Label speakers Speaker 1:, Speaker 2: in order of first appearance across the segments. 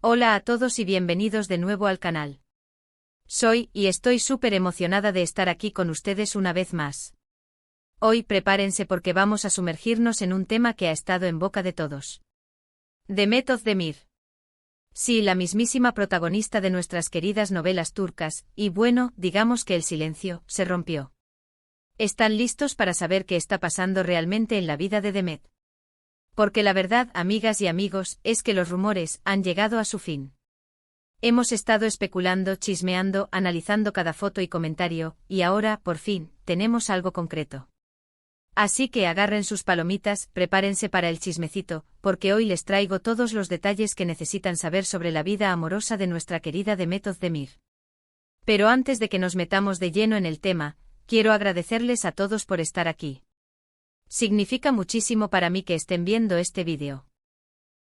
Speaker 1: Hola a todos y bienvenidos de nuevo al canal. Soy y estoy súper emocionada de estar aquí con ustedes una vez más. Hoy prepárense porque vamos a sumergirnos en un tema que ha estado en boca de todos. Demet Özdemir. Sí, la mismísima protagonista de nuestras queridas novelas turcas, y bueno, digamos que el silencio se rompió. ¿Están listos para saber qué está pasando realmente en la vida de Demet? Porque la verdad, amigas y amigos, es que los rumores han llegado a su fin. Hemos estado especulando, chismeando, analizando cada foto y comentario, y ahora, por fin, tenemos algo concreto. Así que agarren sus palomitas, prepárense para el chismecito, porque hoy les traigo todos los detalles que necesitan saber sobre la vida amorosa de nuestra querida Demet Özdemir. Pero antes de que nos metamos de lleno en el tema, quiero agradecerles a todos por estar aquí. Significa muchísimo para mí que estén viendo este vídeo.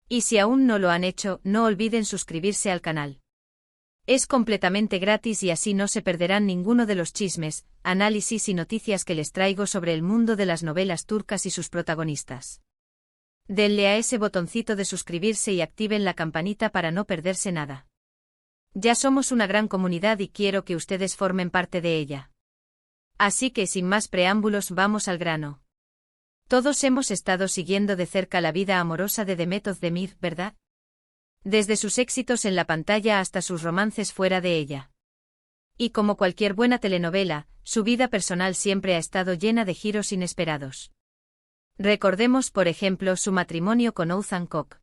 Speaker 1: Y si aún no lo han hecho, no olviden suscribirse al canal. Es completamente gratis y así no se perderán ninguno de los chismes, análisis y noticias que les traigo sobre el mundo de las novelas turcas y sus protagonistas. Denle a ese botoncito de suscribirse y activen la campanita para no perderse nada. Ya somos una gran comunidad y quiero que ustedes formen parte de ella. Así que sin más preámbulos vamos al grano. Todos hemos estado siguiendo de cerca la vida amorosa de Demet Özdemir, ¿verdad? Desde sus éxitos en la pantalla hasta sus romances fuera de ella. Y como cualquier buena telenovela, su vida personal siempre ha estado llena de giros inesperados. Recordemos, por ejemplo, su matrimonio con Oğuzhan Koç.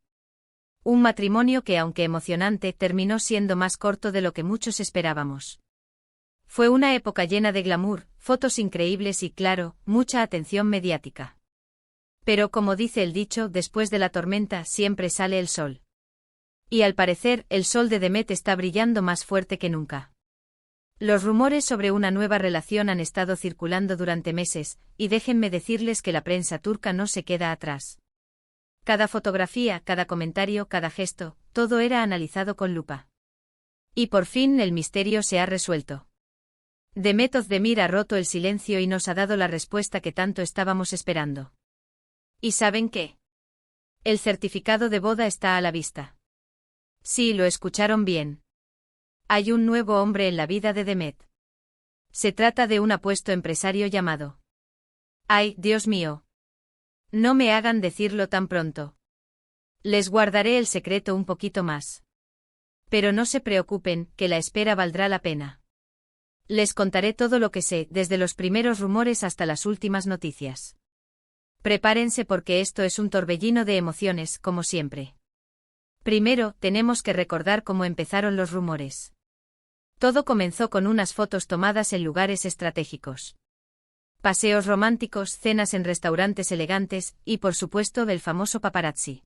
Speaker 1: Un matrimonio que, aunque emocionante, terminó siendo más corto de lo que muchos esperábamos. Fue una época llena de glamour, fotos increíbles y, claro, mucha atención mediática. Pero como dice el dicho, después de la tormenta siempre sale el sol. Y al parecer, el sol de Demet está brillando más fuerte que nunca. Los rumores sobre una nueva relación han estado circulando durante meses, y déjenme decirles que la prensa turca no se queda atrás. Cada fotografía, cada comentario, cada gesto, todo era analizado con lupa. Y por fin el misterio se ha resuelto. Demet Özdemir ha roto el silencio y nos ha dado la respuesta que tanto estábamos esperando. ¿Y saben qué? El certificado de boda está a la vista. Sí, lo escucharon bien. Hay un nuevo hombre en la vida de Demet. Se trata de un apuesto empresario llamado. ¡Ay, Dios mío! No me hagan decirlo tan pronto. Les guardaré el secreto un poquito más. Pero no se preocupen, que la espera valdrá la pena. Les contaré todo lo que sé, desde los primeros rumores hasta las últimas noticias. Prepárense porque esto es un torbellino de emociones, como siempre. Primero, tenemos que recordar cómo empezaron los rumores. Todo comenzó con unas fotos tomadas en lugares estratégicos. Paseos románticos, cenas en restaurantes elegantes, y por supuesto el famoso paparazzi.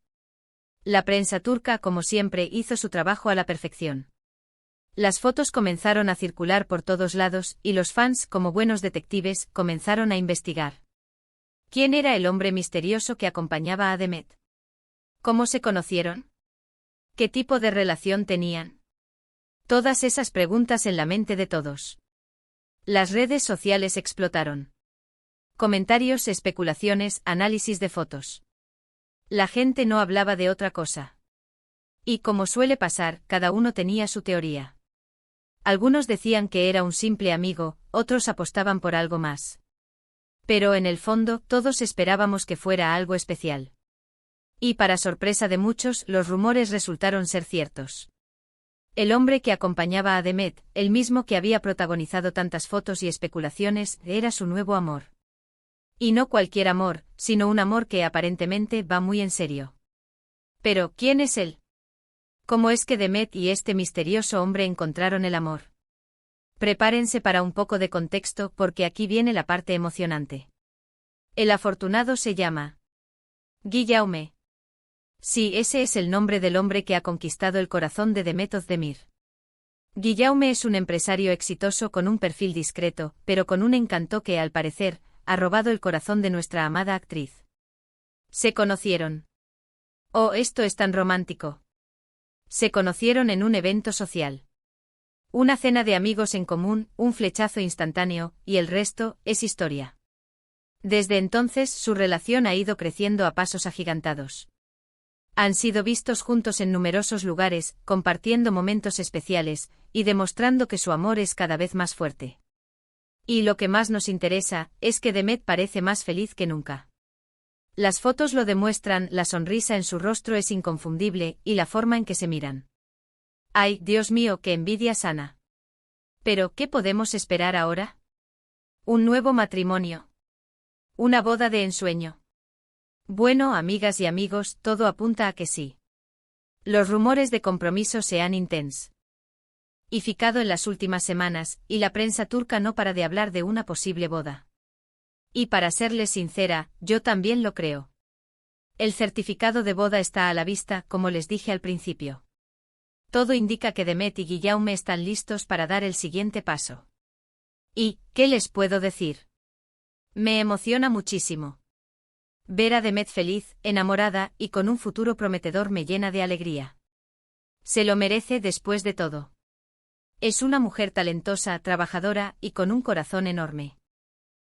Speaker 1: La prensa turca, como siempre, hizo su trabajo a la perfección. Las fotos comenzaron a circular por todos lados, y los fans, como buenos detectives, comenzaron a investigar. ¿Quién era el hombre misterioso que acompañaba a Demet? ¿Cómo se conocieron? ¿Qué tipo de relación tenían? Todas esas preguntas en la mente de todos. Las redes sociales explotaron. Comentarios, especulaciones, análisis de fotos. La gente no hablaba de otra cosa. Y como suele pasar, cada uno tenía su teoría. Algunos decían que era un simple amigo, otros apostaban por algo más. Pero en el fondo, todos esperábamos que fuera algo especial. Y para sorpresa de muchos, los rumores resultaron ser ciertos. El hombre que acompañaba a Demet, el mismo que había protagonizado tantas fotos y especulaciones, era su nuevo amor. Y no cualquier amor, sino un amor que aparentemente va muy en serio. Pero, ¿quién es él? ¿Cómo es que Demet y este misterioso hombre encontraron el amor? Prepárense para un poco de contexto porque aquí viene la parte emocionante. El afortunado se llama Guillaume. Sí, ese es el nombre del hombre que ha conquistado el corazón de Demet Özdemir. Guillaume es un empresario exitoso con un perfil discreto, pero con un encanto que, al parecer, ha robado el corazón de nuestra amada actriz. ¿Se conocieron? Oh, esto es tan romántico. Se conocieron en un evento social. Una cena de amigos en común, un flechazo instantáneo, y el resto es historia. Desde entonces su relación ha ido creciendo a pasos agigantados. Han sido vistos juntos en numerosos lugares, compartiendo momentos especiales, y demostrando que su amor es cada vez más fuerte. Y lo que más nos interesa, es que Demet parece más feliz que nunca. Las fotos lo demuestran, la sonrisa en su rostro es inconfundible, y la forma en que se miran. ¡Ay, Dios mío, qué envidia sana! Pero, ¿qué podemos esperar ahora? ¿Un nuevo matrimonio? ¿Una boda de ensueño? Bueno, amigas y amigos, todo apunta a que sí. Los rumores de compromiso se han intensificado en las últimas semanas, y la prensa turca no para de hablar de una posible boda. Y para serles sincera, yo también lo creo. El certificado de boda está a la vista, como les dije al principio. Todo indica que Demet y Guillaume están listos para dar el siguiente paso. ¿Y qué les puedo decir? Me emociona muchísimo. Ver a Demet feliz, enamorada y con un futuro prometedor me llena de alegría. Se lo merece después de todo. Es una mujer talentosa, trabajadora y con un corazón enorme.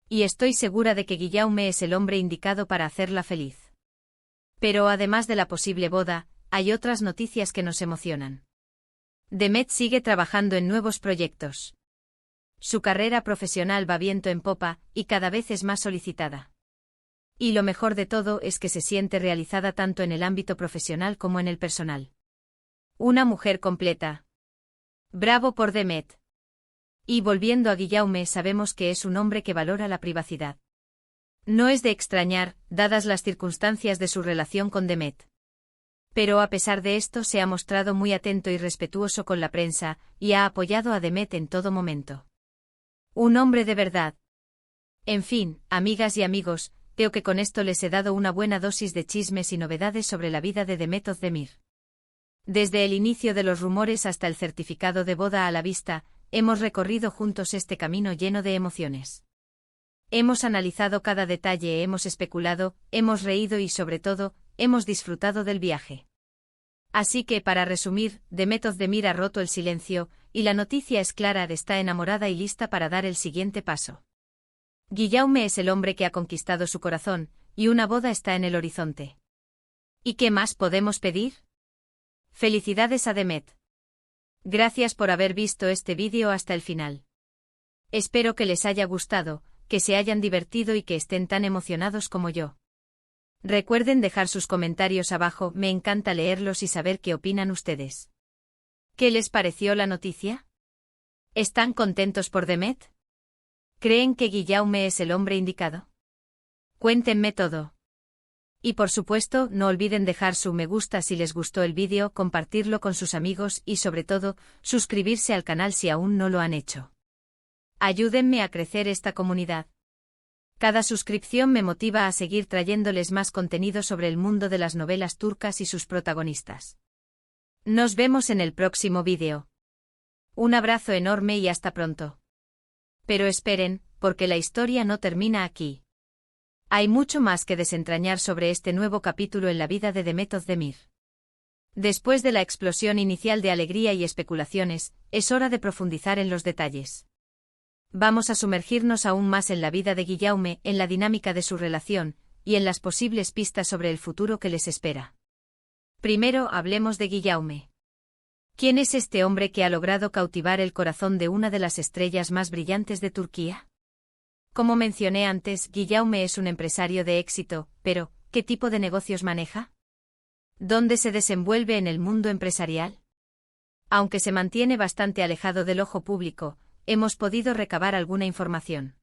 Speaker 1: Y estoy segura de que Guillaume es el hombre indicado para hacerla feliz. Pero además de la posible boda, hay otras noticias que nos emocionan. Demet sigue trabajando en nuevos proyectos. Su carrera profesional va viento en popa, y cada vez es más solicitada. Y lo mejor de todo es que se siente realizada tanto en el ámbito profesional como en el personal. Una mujer completa. Bravo por Demet. Y volviendo a Guillaume, sabemos que es un hombre que valora la privacidad. No es de extrañar, dadas las circunstancias de su relación con Demet. Pero a pesar de esto se ha mostrado muy atento y respetuoso con la prensa, y ha apoyado a Demet en todo momento. Un hombre de verdad. En fin, amigas y amigos, creo que con esto les he dado una buena dosis de chismes y novedades sobre la vida de Demet Özdemir. Desde el inicio de los rumores hasta el certificado de boda a la vista, hemos recorrido juntos este camino lleno de emociones. Hemos analizado cada detalle, hemos especulado, hemos reído y sobre todo, hemos disfrutado del viaje. Así que, para resumir, Demet Özdemir ha roto el silencio, y la noticia es clara: está enamorada y lista para dar el siguiente paso. Guillaume es el hombre que ha conquistado su corazón, y una boda está en el horizonte. ¿Y qué más podemos pedir? Felicidades a Demet. Gracias por haber visto este vídeo hasta el final. Espero que les haya gustado, que se hayan divertido y que estén tan emocionados como yo. Recuerden dejar sus comentarios abajo, me encanta leerlos y saber qué opinan ustedes. ¿Qué les pareció la noticia? ¿Están contentos por Demet? ¿Creen que Guillaume es el hombre indicado? Cuéntenme todo. Y por supuesto, no olviden dejar su me gusta si les gustó el vídeo, compartirlo con sus amigos y sobre todo, suscribirse al canal si aún no lo han hecho. Ayúdenme a crecer esta comunidad. Cada suscripción me motiva a seguir trayéndoles más contenido sobre el mundo de las novelas turcas y sus protagonistas. Nos vemos en el próximo vídeo. Un abrazo enorme y hasta pronto. Pero esperen, porque la historia no termina aquí. Hay mucho más que desentrañar sobre este nuevo capítulo en la vida de Demet Özdemir. Después de la explosión inicial de alegría y especulaciones, es hora de profundizar en los detalles. Vamos a sumergirnos aún más en la vida de Guillaume, en la dinámica de su relación, y en las posibles pistas sobre el futuro que les espera. Primero hablemos de Guillaume. ¿Quién es este hombre que ha logrado cautivar el corazón de una de las estrellas más brillantes de Turquía? Como mencioné antes, Guillaume es un empresario de éxito, pero, ¿qué tipo de negocios maneja? ¿Dónde se desenvuelve en el mundo empresarial? Aunque se mantiene bastante alejado del ojo público, hemos podido recabar alguna información.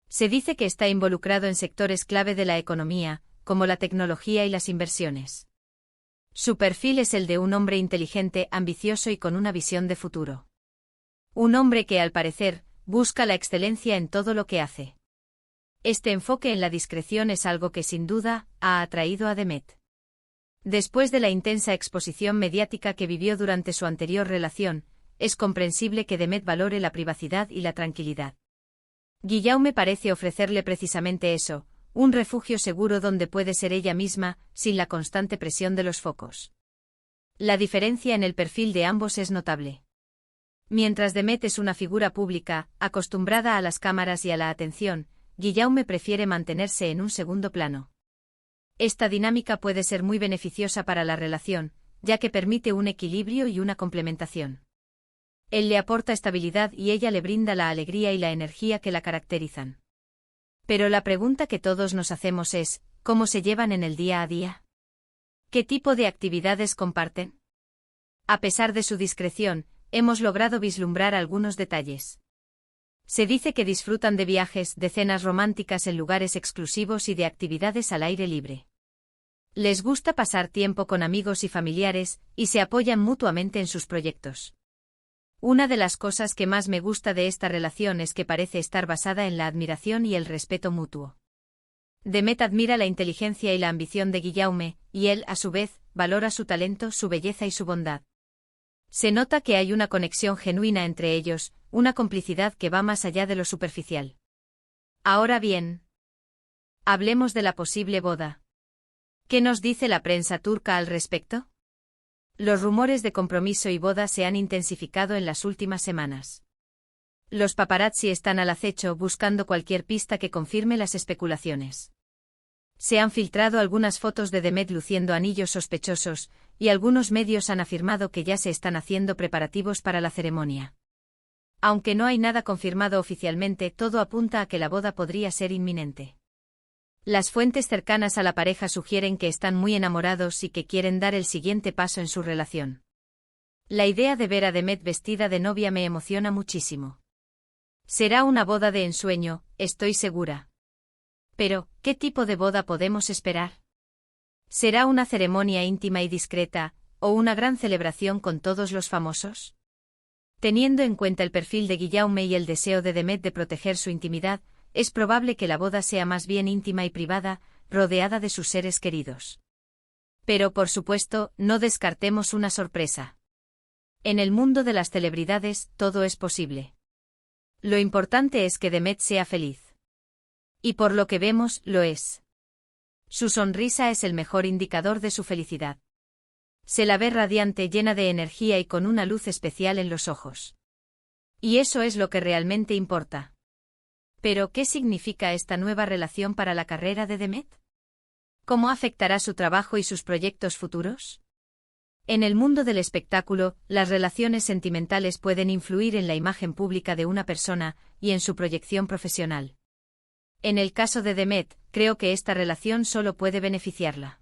Speaker 1: Se dice que está involucrado en sectores clave de la economía, como la tecnología y las inversiones. Su perfil es el de un hombre inteligente, ambicioso y con una visión de futuro. Un hombre que, al parecer, busca la excelencia en todo lo que hace. Este enfoque en la discreción es algo que sin duda ha atraído a Demet. Después de la intensa exposición mediática que vivió durante su anterior relación, es comprensible que Demet valore la privacidad y la tranquilidad. Guillaume parece ofrecerle precisamente eso, un refugio seguro donde puede ser ella misma, sin la constante presión de los focos. La diferencia en el perfil de ambos es notable. Mientras Demet es una figura pública, acostumbrada a las cámaras y a la atención, Guillaume prefiere mantenerse en un segundo plano. Esta dinámica puede ser muy beneficiosa para la relación, ya que permite un equilibrio y una complementación. Él le aporta estabilidad y ella le brinda la alegría y la energía que la caracterizan. Pero la pregunta que todos nos hacemos es, ¿cómo se llevan en el día a día? ¿Qué tipo de actividades comparten? A pesar de su discreción, hemos logrado vislumbrar algunos detalles. Se dice que disfrutan de viajes, de cenas románticas en lugares exclusivos y de actividades al aire libre. Les gusta pasar tiempo con amigos y familiares, y se apoyan mutuamente en sus proyectos. Una de las cosas que más me gusta de esta relación es que parece estar basada en la admiración y el respeto mutuo. Demet admira la inteligencia y la ambición de Guillaume, y él, a su vez, valora su talento, su belleza y su bondad. Se nota que hay una conexión genuina entre ellos, una complicidad que va más allá de lo superficial. Ahora bien, hablemos de la posible boda. ¿Qué nos dice la prensa turca al respecto? Los rumores de compromiso y boda se han intensificado en las últimas semanas. Los paparazzi están al acecho buscando cualquier pista que confirme las especulaciones. Se han filtrado algunas fotos de Demet luciendo anillos sospechosos, y algunos medios han afirmado que ya se están haciendo preparativos para la ceremonia. Aunque no hay nada confirmado oficialmente, todo apunta a que la boda podría ser inminente. Las fuentes cercanas a la pareja sugieren que están muy enamorados y que quieren dar el siguiente paso en su relación. La idea de ver a Demet vestida de novia me emociona muchísimo. Será una boda de ensueño, estoy segura. Pero, ¿qué tipo de boda podemos esperar? ¿Será una ceremonia íntima y discreta, o una gran celebración con todos los famosos? Teniendo en cuenta el perfil de Guillaume y el deseo de Demet de proteger su intimidad, es probable que la boda sea más bien íntima y privada, rodeada de sus seres queridos. Pero por supuesto, no descartemos una sorpresa. En el mundo de las celebridades, todo es posible. Lo importante es que Demet sea feliz. Y por lo que vemos, lo es. Su sonrisa es el mejor indicador de su felicidad. Se la ve radiante, llena de energía y con una luz especial en los ojos. Y eso es lo que realmente importa. Pero, ¿qué significa esta nueva relación para la carrera de Demet? ¿Cómo afectará su trabajo y sus proyectos futuros? En el mundo del espectáculo, las relaciones sentimentales pueden influir en la imagen pública de una persona y en su proyección profesional. En el caso de Demet, creo que esta relación solo puede beneficiarla.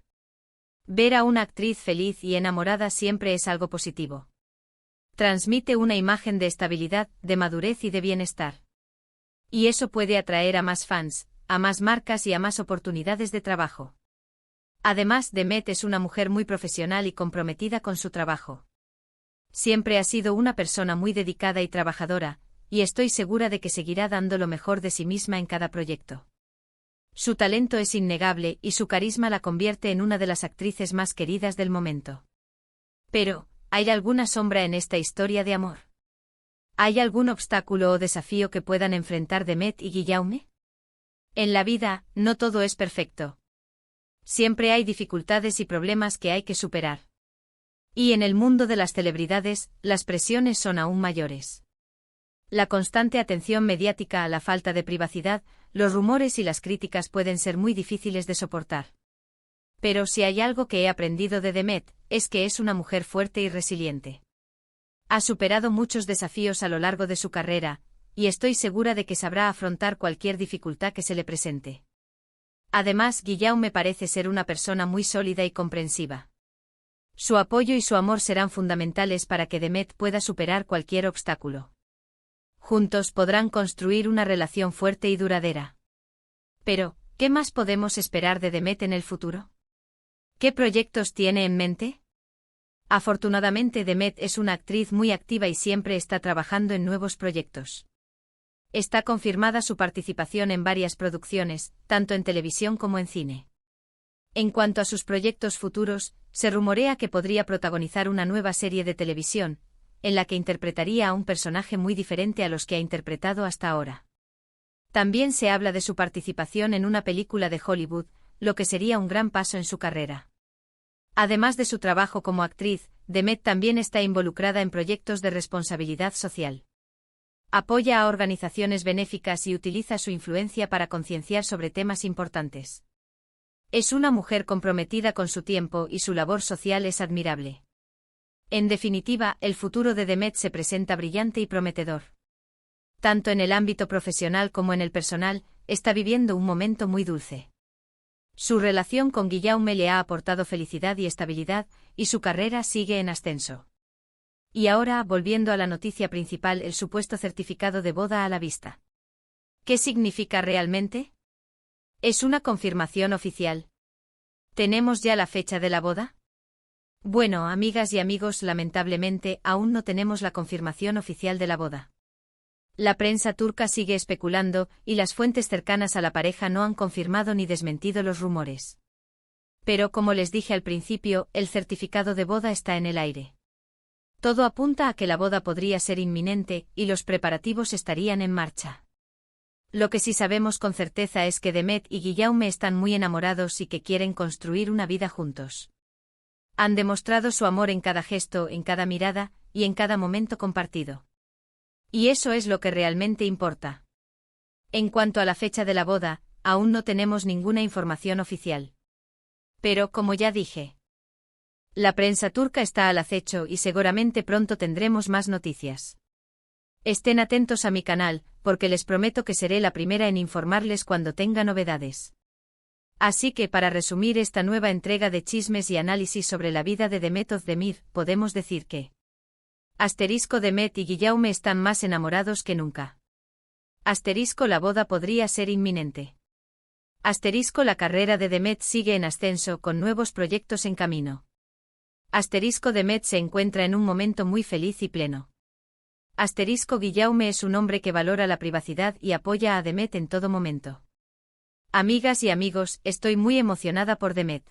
Speaker 1: Ver a una actriz feliz y enamorada siempre es algo positivo. Transmite una imagen de estabilidad, de madurez y de bienestar. Y eso puede atraer a más fans, a más marcas y a más oportunidades de trabajo. Además, Demet es una mujer muy profesional y comprometida con su trabajo. Siempre ha sido una persona muy dedicada y trabajadora, y estoy segura de que seguirá dando lo mejor de sí misma en cada proyecto. Su talento es innegable y su carisma la convierte en una de las actrices más queridas del momento. Pero, ¿hay alguna sombra en esta historia de amor? ¿Hay algún obstáculo o desafío que puedan enfrentar Demet y Guillaume? En la vida, no todo es perfecto. Siempre hay dificultades y problemas que hay que superar. Y en el mundo de las celebridades, las presiones son aún mayores. La constante atención mediática a la falta de privacidad, los rumores y las críticas pueden ser muy difíciles de soportar. Pero si hay algo que he aprendido de Demet, es que es una mujer fuerte y resiliente. Ha superado muchos desafíos a lo largo de su carrera, y estoy segura de que sabrá afrontar cualquier dificultad que se le presente. Además, Guillaume parece ser una persona muy sólida y comprensiva. Su apoyo y su amor serán fundamentales para que Demet pueda superar cualquier obstáculo. Juntos podrán construir una relación fuerte y duradera. Pero, ¿qué más podemos esperar de Demet en el futuro? ¿Qué proyectos tiene en mente? Afortunadamente, Demet es una actriz muy activa y siempre está trabajando en nuevos proyectos. Está confirmada su participación en varias producciones, tanto en televisión como en cine. En cuanto a sus proyectos futuros, se rumorea que podría protagonizar una nueva serie de televisión, en la que interpretaría a un personaje muy diferente a los que ha interpretado hasta ahora. También se habla de su participación en una película de Hollywood, lo que sería un gran paso en su carrera. Además de su trabajo como actriz, Demet también está involucrada en proyectos de responsabilidad social. Apoya a organizaciones benéficas y utiliza su influencia para concienciar sobre temas importantes. Es una mujer comprometida con su tiempo y su labor social es admirable. En definitiva, el futuro de Demet se presenta brillante y prometedor. Tanto en el ámbito profesional como en el personal, está viviendo un momento muy dulce. Su relación con Guillaume le ha aportado felicidad y estabilidad, y su carrera sigue en ascenso. Y ahora, volviendo a la noticia principal, el supuesto certificado de boda a la vista. ¿Qué significa realmente? ¿Es una confirmación oficial? ¿Tenemos ya la fecha de la boda? Bueno, amigas y amigos, lamentablemente, aún no tenemos la confirmación oficial de la boda. La prensa turca sigue especulando, y las fuentes cercanas a la pareja no han confirmado ni desmentido los rumores. Pero como les dije al principio, el certificado de boda está en el aire. Todo apunta a que la boda podría ser inminente, y los preparativos estarían en marcha. Lo que sí sabemos con certeza es que Demet y Guillaume están muy enamorados y que quieren construir una vida juntos. Han demostrado su amor en cada gesto, en cada mirada, y en cada momento compartido. Y eso es lo que realmente importa. En cuanto a la fecha de la boda, aún no tenemos ninguna información oficial. Pero, como ya dije, la prensa turca está al acecho y seguramente pronto tendremos más noticias. Estén atentos a mi canal, porque les prometo que seré la primera en informarles cuando tenga novedades. Así que para resumir esta nueva entrega de chismes y análisis sobre la vida de Demet Özdemir, podemos decir que Demet y Guillaume están más enamorados que nunca. La boda podría ser inminente. La carrera de Demet sigue en ascenso con nuevos proyectos en camino. Demet se encuentra en un momento muy feliz y pleno. Guillaume es un hombre que valora la privacidad y apoya a Demet en todo momento. Amigas y amigos, estoy muy emocionada por Demet.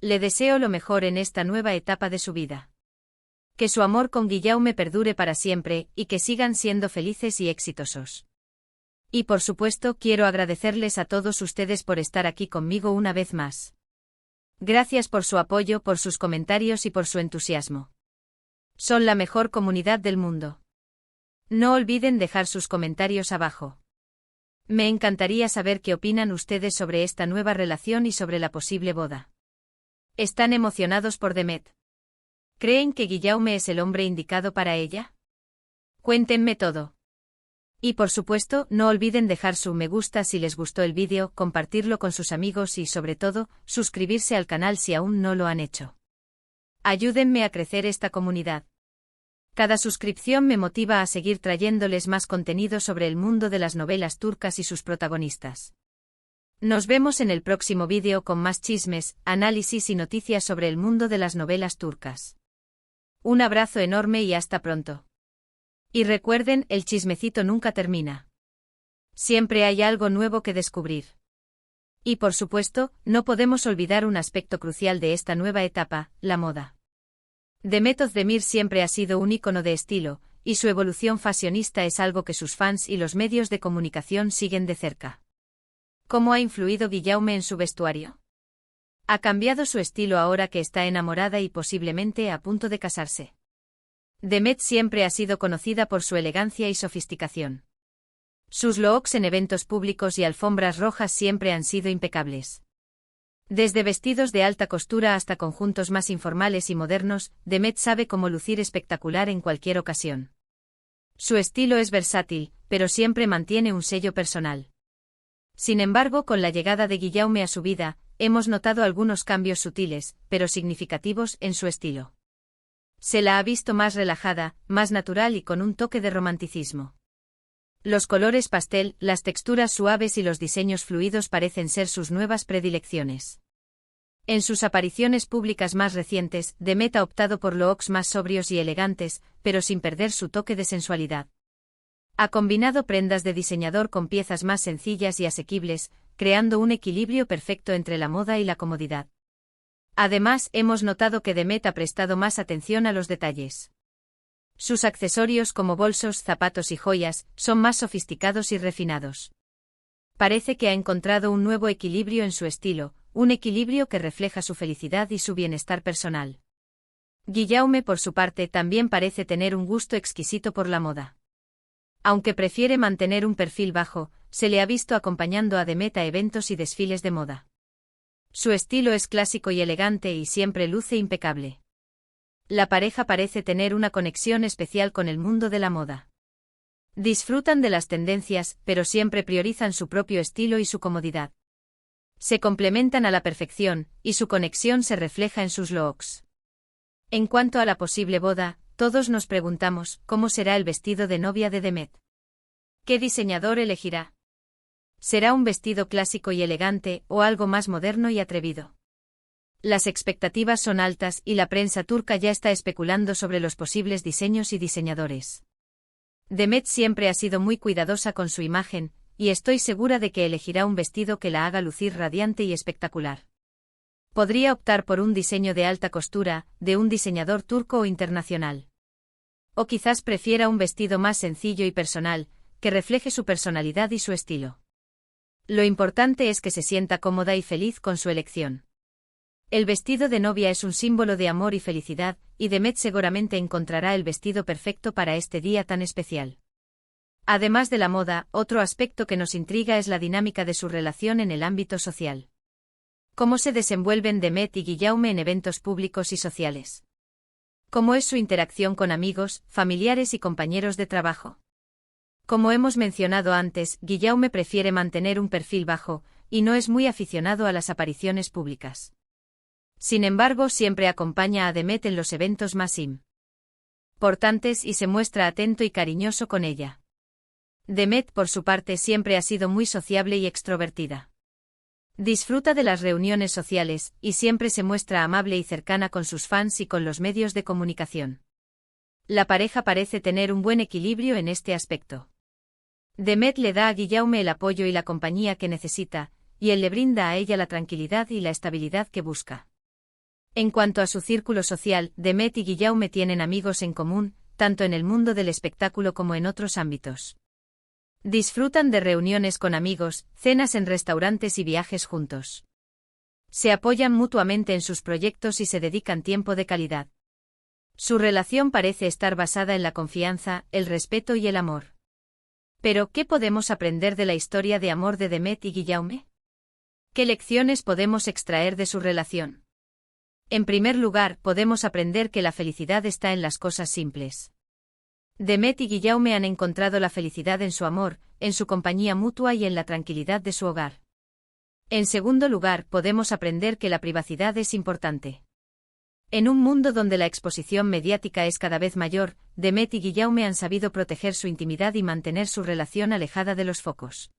Speaker 1: Le deseo lo mejor en esta nueva etapa de su vida. Que su amor con Guillaume perdure para siempre y que sigan siendo felices y exitosos. Y por supuesto quiero agradecerles a todos ustedes por estar aquí conmigo una vez más. Gracias por su apoyo, por sus comentarios y por su entusiasmo. Son la mejor comunidad del mundo. No olviden dejar sus comentarios abajo. Me encantaría saber qué opinan ustedes sobre esta nueva relación y sobre la posible boda. ¿Están emocionados por Demet? ¿Creen que Guillaume es el hombre indicado para ella? Cuéntenme todo. Y por supuesto, no olviden dejar su me gusta si les gustó el vídeo, compartirlo con sus amigos y sobre todo, suscribirse al canal si aún no lo han hecho. Ayúdenme a crecer esta comunidad. Cada suscripción me motiva a seguir trayéndoles más contenido sobre el mundo de las novelas turcas y sus protagonistas. Nos vemos en el próximo vídeo con más chismes, análisis y noticias sobre el mundo de las novelas turcas. Un abrazo enorme y hasta pronto. Y recuerden, el chismecito nunca termina. Siempre hay algo nuevo que descubrir. Y por supuesto, no podemos olvidar un aspecto crucial de esta nueva etapa, la moda. Demet Özdemir siempre ha sido un ícono de estilo, y su evolución fashionista es algo que sus fans y los medios de comunicación siguen de cerca. ¿Cómo ha influido Guillaume en su vestuario? ¿Ha cambiado su estilo ahora que está enamorada y posiblemente a punto de casarse? Demet siempre ha sido conocida por su elegancia y sofisticación. Sus looks en eventos públicos y alfombras rojas siempre han sido impecables. Desde vestidos de alta costura hasta conjuntos más informales y modernos, Demet sabe cómo lucir espectacular en cualquier ocasión. Su estilo es versátil, pero siempre mantiene un sello personal. Sin embargo, con la llegada de Guillaume a su vida, hemos notado algunos cambios sutiles, pero significativos, en su estilo. Se la ha visto más relajada, más natural y con un toque de romanticismo. Los colores pastel, las texturas suaves y los diseños fluidos parecen ser sus nuevas predilecciones. En sus apariciones públicas más recientes, Demet ha optado por looks más sobrios y elegantes, pero sin perder su toque de sensualidad. Ha combinado prendas de diseñador con piezas más sencillas y asequibles, creando un equilibrio perfecto entre la moda y la comodidad. Además, hemos notado que Demet ha prestado más atención a los detalles. Sus accesorios como bolsos, zapatos y joyas, son más sofisticados y refinados. Parece que ha encontrado un nuevo equilibrio en su estilo, un equilibrio que refleja su felicidad y su bienestar personal. Guillaume, por su parte, también parece tener un gusto exquisito por la moda. Aunque prefiere mantener un perfil bajo, se le ha visto acompañando a Demet a eventos y desfiles de moda. Su estilo es clásico y elegante y siempre luce impecable. La pareja parece tener una conexión especial con el mundo de la moda. Disfrutan de las tendencias, pero siempre priorizan su propio estilo y su comodidad. Se complementan a la perfección, y su conexión se refleja en sus looks. En cuanto a la posible boda, todos nos preguntamos, ¿cómo será el vestido de novia de Demet? ¿Qué diseñador elegirá? ¿Será un vestido clásico y elegante, o algo más moderno y atrevido? Las expectativas son altas y la prensa turca ya está especulando sobre los posibles diseños y diseñadores. Demet siempre ha sido muy cuidadosa con su imagen, y estoy segura de que elegirá un vestido que la haga lucir radiante y espectacular. Podría optar por un diseño de alta costura, de un diseñador turco o internacional. O quizás prefiera un vestido más sencillo y personal, que refleje su personalidad y su estilo. Lo importante es que se sienta cómoda y feliz con su elección. El vestido de novia es un símbolo de amor y felicidad, y Demet seguramente encontrará el vestido perfecto para este día tan especial. Además de la moda, otro aspecto que nos intriga es la dinámica de su relación en el ámbito social. ¿Cómo se desenvuelven Demet y Guillaume en eventos públicos y sociales? ¿Cómo es su interacción con amigos, familiares y compañeros de trabajo? Como hemos mencionado antes, Guillaume prefiere mantener un perfil bajo, y no es muy aficionado a las apariciones públicas. Sin embargo, siempre acompaña a Demet en los eventos más importantes y se muestra atento y cariñoso con ella. Demet, por su parte, siempre ha sido muy sociable y extrovertida. Disfruta de las reuniones sociales, y siempre se muestra amable y cercana con sus fans y con los medios de comunicación. La pareja parece tener un buen equilibrio en este aspecto. Demet le da a Guillaume el apoyo y la compañía que necesita, y él le brinda a ella la tranquilidad y la estabilidad que busca. En cuanto a su círculo social, Demet y Guillaume tienen amigos en común, tanto en el mundo del espectáculo como en otros ámbitos. Disfrutan de reuniones con amigos, cenas en restaurantes y viajes juntos. Se apoyan mutuamente en sus proyectos y se dedican tiempo de calidad. Su relación parece estar basada en la confianza, el respeto y el amor. Pero, ¿qué podemos aprender de la historia de amor de Demet y Guillaume? ¿Qué lecciones podemos extraer de su relación? En primer lugar, podemos aprender que la felicidad está en las cosas simples. Demet y Guillaume han encontrado la felicidad en su amor, en su compañía mutua y en la tranquilidad de su hogar. En segundo lugar, podemos aprender que la privacidad es importante. En un mundo donde la exposición mediática es cada vez mayor, Demet y Guillaume han sabido proteger su intimidad y mantener su relación alejada de los focos.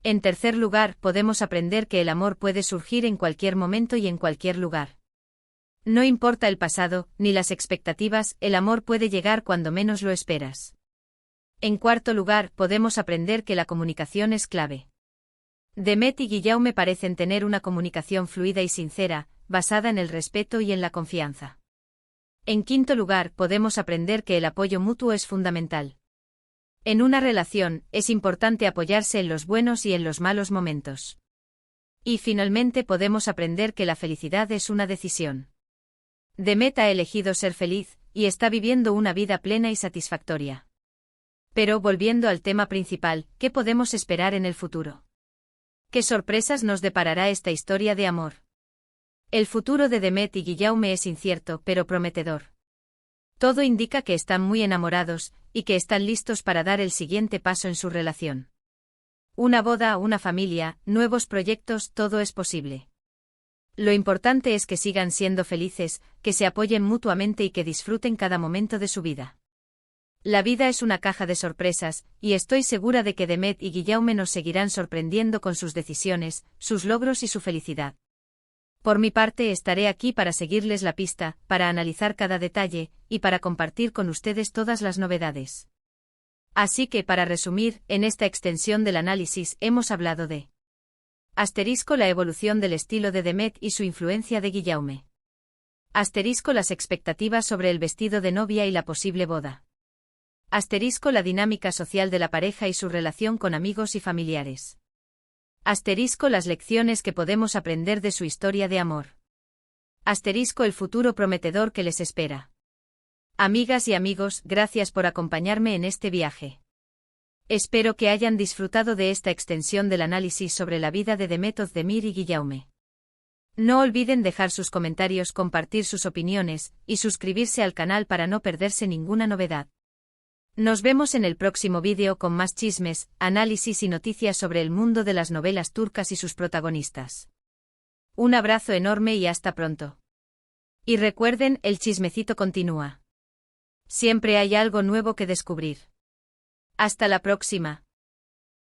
Speaker 1: En tercer lugar, podemos aprender que el amor puede surgir en cualquier momento y en cualquier lugar. No importa el pasado, ni las expectativas, el amor puede llegar cuando menos lo esperas. En cuarto lugar, podemos aprender que la comunicación es clave. Demet y Guillaume parecen tener una comunicación fluida y sincera, basada en el respeto y en la confianza. En quinto lugar, podemos aprender que el apoyo mutuo es fundamental. En una relación, es importante apoyarse en los buenos y en los malos momentos. Y finalmente podemos aprender que la felicidad es una decisión. Demet ha elegido ser feliz, y está viviendo una vida plena y satisfactoria. Pero volviendo al tema principal, ¿qué podemos esperar en el futuro? ¿Qué sorpresas nos deparará esta historia de amor? El futuro de Demet y Guillaume es incierto pero prometedor. Todo indica que están muy enamorados, y que están listos para dar el siguiente paso en su relación. Una boda, una familia, nuevos proyectos, todo es posible. Lo importante es que sigan siendo felices, que se apoyen mutuamente y que disfruten cada momento de su vida. La vida es una caja de sorpresas, y estoy segura de que Demet y Guillaume nos seguirán sorprendiendo con sus decisiones, sus logros y su felicidad. Por mi parte estaré aquí para seguirles la pista, para analizar cada detalle, y para compartir con ustedes todas las novedades. Así que, para resumir, en esta extensión del análisis hemos hablado de la evolución del estilo de Demet y su influencia de Guillaume. Las expectativas sobre el vestido de novia y la posible boda. La dinámica social de la pareja y su relación con amigos y familiares. Las lecciones que podemos aprender de su historia de amor. El futuro prometedor que les espera. Amigas y amigos, gracias por acompañarme en este viaje. Espero que hayan disfrutado de esta extensión del análisis sobre la vida de Demet Özdemir y Guillaume. No olviden dejar sus comentarios, compartir sus opiniones, y suscribirse al canal para no perderse ninguna novedad. Nos vemos en el próximo vídeo con más chismes, análisis y noticias sobre el mundo de las novelas turcas y sus protagonistas. Un abrazo enorme y hasta pronto. Y recuerden, el chismecito continúa. Siempre hay algo nuevo que descubrir. Hasta la próxima.